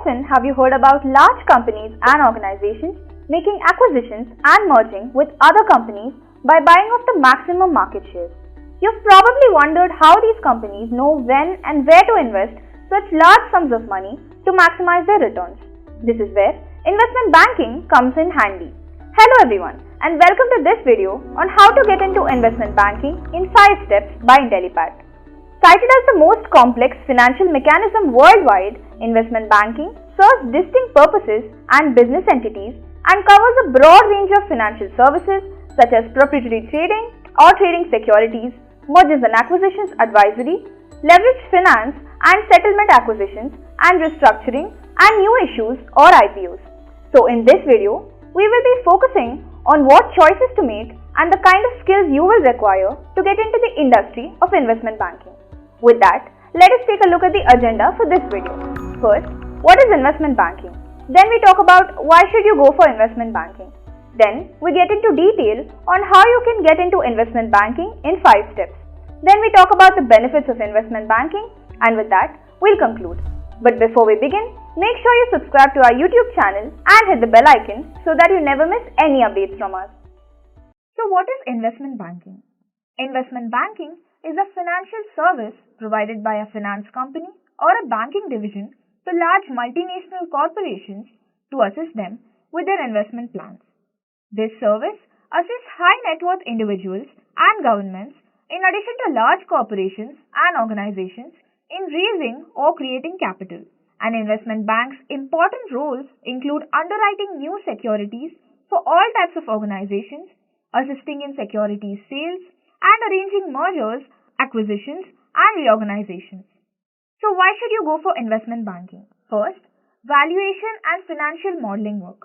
often have you heard about large companies and organizations making acquisitions and merging with other companies by buying off the maximum market share? You've probably wondered how these companies know when and where to invest such large sums of money to maximize their returns. This is where investment banking comes in handy. Hello everyone and welcome to this video on how to get into investment banking in 5 steps by Intellipat. Cited as the most complex financial mechanism worldwide, investment banking serves distinct purposes and business entities and covers a broad range of financial services such as proprietary trading or trading securities, mergers and acquisitions advisory, leveraged finance and settlement acquisitions and restructuring and new issues or IPOs. So in this video, we will be focusing on what choices to make and the kind of skills you will require to get into the industry of investment banking. With that, let us take a look at the agenda for this video. First, what is investment banking? Then we talk about why should you go for investment banking. Then we get into detail on how you can get into investment banking in 5 steps. Then we talk about the benefits of investment banking, and with that, we'll conclude. But before we begin, make sure you subscribe to our YouTube channel and hit the bell icon so that you never miss any updates from us. So what is investment banking? Investment banking is a financial service provided by a finance company or a banking division to large multinational corporations to assist them with their investment plans. This service assists high net worth individuals and governments in addition to large corporations and organizations in raising or creating capital. And investment banks' important roles include underwriting new securities for all types of organizations, assisting in securities sales, and arranging mergers, acquisitions, and reorganizations. So why should you go for investment banking? First, valuation and financial modeling work.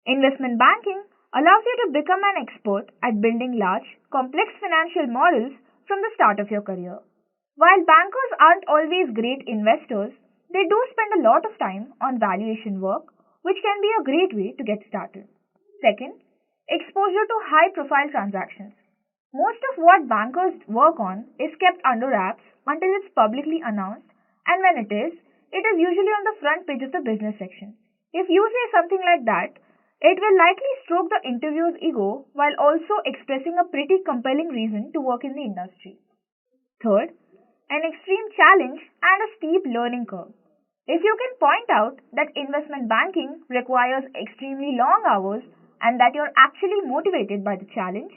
Investment banking allows you to become an expert at building large, complex financial models from the start of your career. While bankers aren't always great investors, they do spend a lot of time on valuation work, which can be a great way to get started. Second, exposure to high-profile transactions. Most of what bankers work on is kept under wraps until it's publicly announced, and when it is usually on the front page of the business section. If you say something like that, it will likely stroke the interviewer's ego while also expressing a pretty compelling reason to work in the industry. Third, an extreme challenge and a steep learning curve. If you can point out that investment banking requires extremely long hours and that you're actually motivated by the challenge,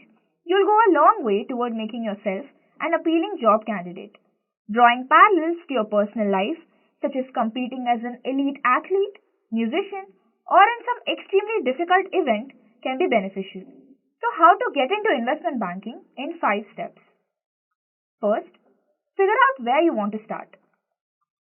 you'll go a long way toward making yourself an appealing job candidate. Drawing parallels to your personal life, such as competing as an elite athlete, musician, or in some extremely difficult event, can be beneficial. So how to get into investment banking in 5 steps. First, figure out where you want to start.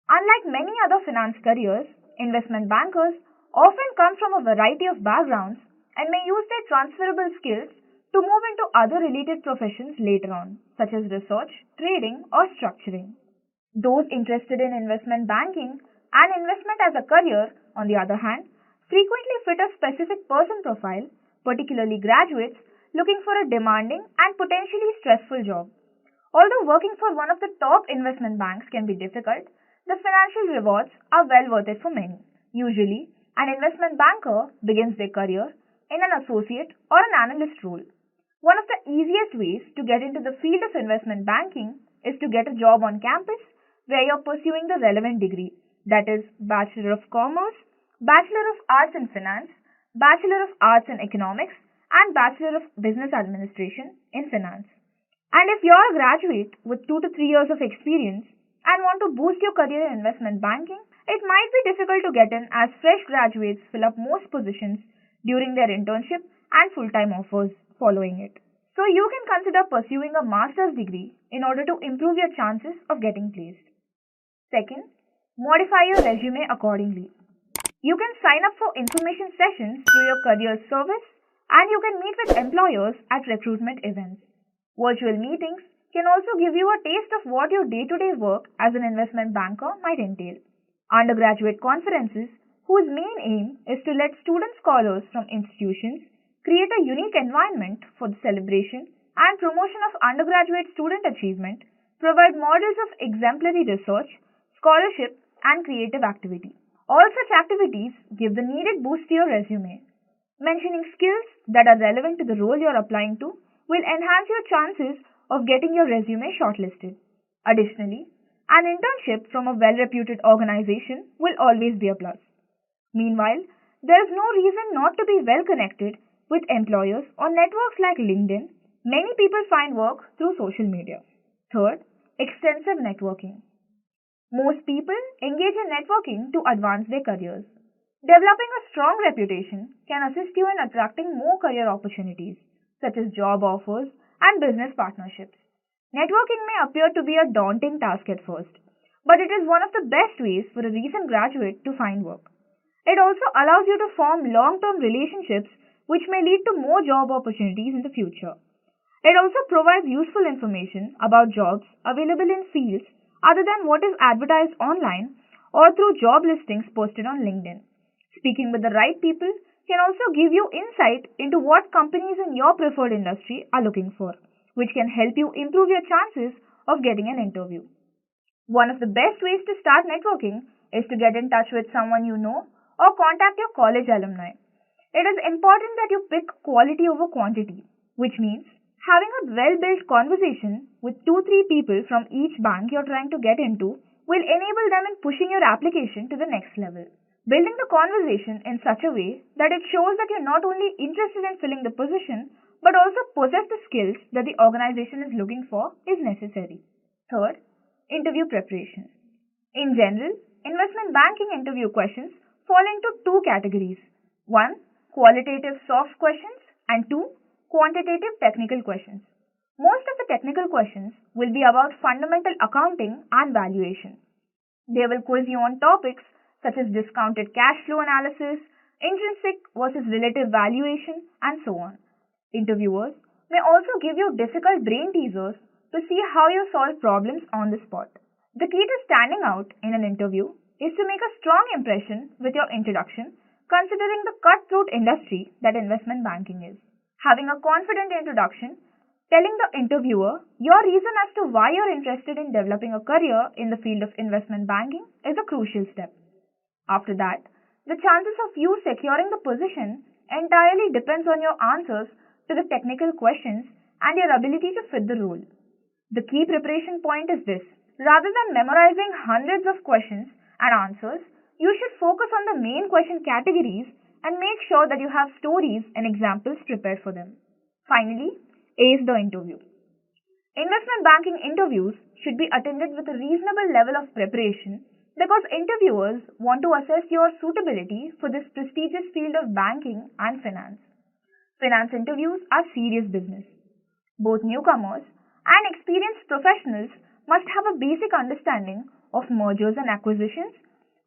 Unlike many other finance careers, investment bankers often come from a variety of backgrounds and may use their transferable skills to move into other related professions later on, such as research, trading, or structuring. Those interested in investment banking and investment as a career, on the other hand, frequently fit a specific person profile, particularly graduates looking for a demanding and potentially stressful job. Although working for one of the top investment banks can be difficult, the financial rewards are well worth it for many. Usually, an investment banker begins their career in an associate or an analyst role. One of the easiest ways to get into the field of investment banking is to get a job on campus where you're pursuing the relevant degree, that is, Bachelor of Commerce, Bachelor of Arts in Finance, Bachelor of Arts in Economics, and Bachelor of Business Administration in Finance. And if you're a graduate with 2 to 3 years of experience and want to boost your career in investment banking, it might be difficult to get in as fresh graduates fill up most positions during their internship and full-time offers following it. So you can consider pursuing a master's degree in order to improve your chances of getting placed. Second, modify your resume accordingly. You can sign up for information sessions through your career service and you can meet with employers at recruitment events. Virtual meetings can also give you a taste of what your day-to-day work as an investment banker might entail. Undergraduate conferences, whose main aim is to let student scholars from institutions create a unique environment for the celebration and promotion of undergraduate student achievement, provide models of exemplary research, scholarship, and creative activity. All such activities give the needed boost to your resume. Mentioning skills that are relevant to the role you're applying to will enhance your chances of getting your resume shortlisted. Additionally, an internship from a well-reputed organization will always be a plus. Meanwhile, there is no reason not to be well connected with employers on networks like LinkedIn. Many people find work through social media. Third, extensive networking. Most people engage in networking to advance their careers. Developing a strong reputation can assist you in attracting more career opportunities, such as job offers and business partnerships. Networking may appear to be a daunting task at first, but it is one of the best ways for a recent graduate to find work. It also allows you to form long term relationships which may lead to more job opportunities in the future. It also provides useful information about jobs available in fields other than what is advertised online or through job listings posted on LinkedIn. Speaking with the right people can also give you insight into what companies in your preferred industry are looking for, which can help you improve your chances of getting an interview. One of the best ways to start networking is to get in touch with someone you know or contact your college alumni. It is important that you pick quality over quantity, which means having a well-built conversation with 2-3 people from each bank you're trying to get into will enable them in pushing your application to the next level. Building the conversation in such a way that it shows that you're not only interested in filling the position but also possess the skills that the organization is looking for is necessary. Third, interview preparation. In general, investment banking interview questions fall into two categories. 1. Qualitative soft questions and 2. Quantitative technical questions. Most of the technical questions will be about fundamental accounting and valuation. They will quiz you on topics such as discounted cash flow analysis, intrinsic versus relative valuation, and so on. Interviewers may also give you difficult brain teasers to see how you solve problems on the spot. The key to standing out in an interview is to make a strong impression with your introduction, considering the cutthroat industry that investment banking is. Having a confident introduction, telling the interviewer your reason as to why you're interested in developing a career in the field of investment banking is a crucial step. After that, the chances of you securing the position entirely depends on your answers to the technical questions and your ability to fit the role. The key preparation point is this. Rather than memorizing hundreds of questions and answers, you should focus on the main question categories and make sure that you have stories and examples prepared for them. Finally, ace the interview. Investment banking interviews should be attended with a reasonable level of preparation because interviewers want to assess your suitability for this prestigious field of banking and finance. Finance interviews are serious business. Both newcomers and experienced professionals must have a basic understanding of mergers and acquisitions,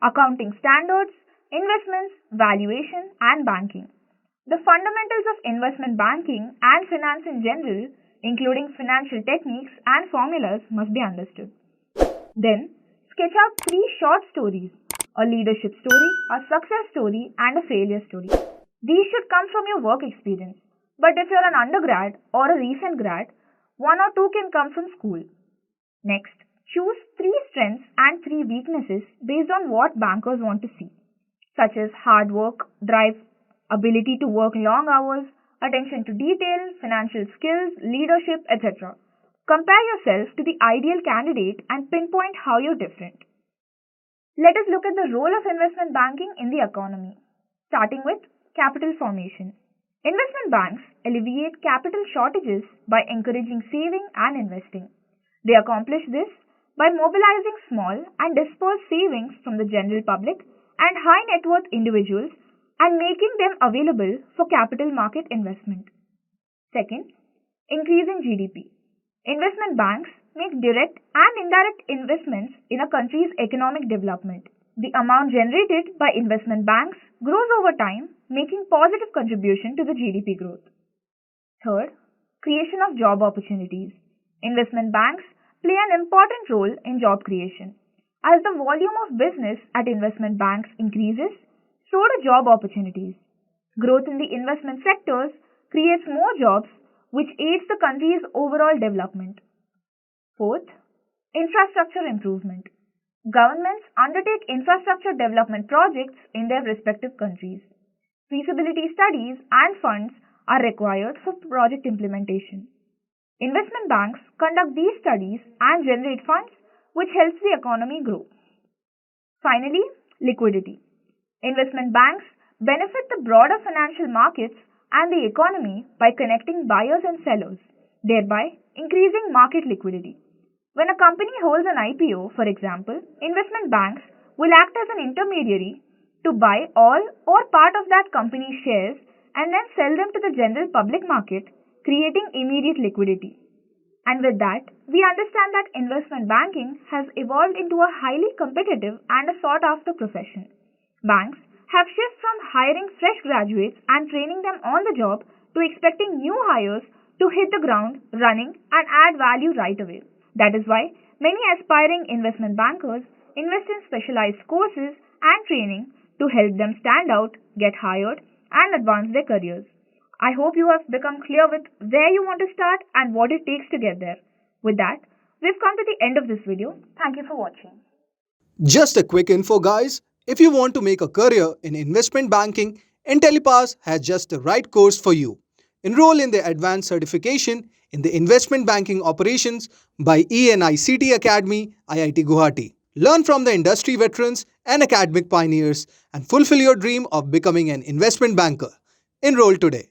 accounting standards, investments, valuation, and banking. The fundamentals of investment banking and finance in general, including financial techniques and formulas, must be understood. Then, sketch out 3 short stories: a leadership story, a success story, and a failure story. These should come from your work experience, but if you're an undergrad or a recent grad, 1 or 2 can come from school. Next, choose 3 strengths and 3 weaknesses based on what bankers want to see, such as hard work, drive, ability to work long hours, attention to detail, financial skills, leadership, etc. Compare yourself to the ideal candidate and pinpoint how you're different. Let us look at the role of investment banking in the economy, starting with capital formation. Investment banks alleviate capital shortages by encouraging saving and investing. They accomplish this by mobilizing small and dispersed savings from the general public and high net worth individuals and making them available for capital market investment. Second, increasing GDP. Investment banks make direct and indirect investments in a country's economic development. The amount generated by investment banks grows over time, making positive contribution to the GDP growth. Third, creation of job opportunities. Investment banks play an important role in job creation. As the volume of business at investment banks increases, so do job opportunities. Growth in the investment sectors creates more jobs, which aids the country's overall development. Fourth, infrastructure improvement. Governments undertake infrastructure development projects in their respective countries. Feasibility studies and funds are required for project implementation. Investment banks conduct these studies and generate funds which helps the economy grow. Finally, liquidity. Investment banks benefit the broader financial markets and the economy by connecting buyers and sellers, thereby increasing market liquidity. When a company holds an IPO, for example, investment banks will act as an intermediary to buy all or part of that company's shares and then sell them to the general public market, creating immediate liquidity. And with that, we understand that investment banking has evolved into a highly competitive and a sought after profession. Banks have shifted from hiring fresh graduates and training them on the job to expecting new hires to hit the ground running and add value right away. That is why many aspiring investment bankers invest in specialized courses and training to help them stand out, get hired, and advance their careers. I hope you have become clear with where you want to start and what it takes to get there. With that, we've come to the end of this video. Thank you for watching. Just a quick info, guys. If you want to make a career in investment banking, Intellipass has just the right course for you. Enroll in the advanced certification in the investment banking operations by ENICT Academy, IIT Guwahati. Learn from the industry veterans and academic pioneers and fulfill your dream of becoming an investment banker. Enroll today.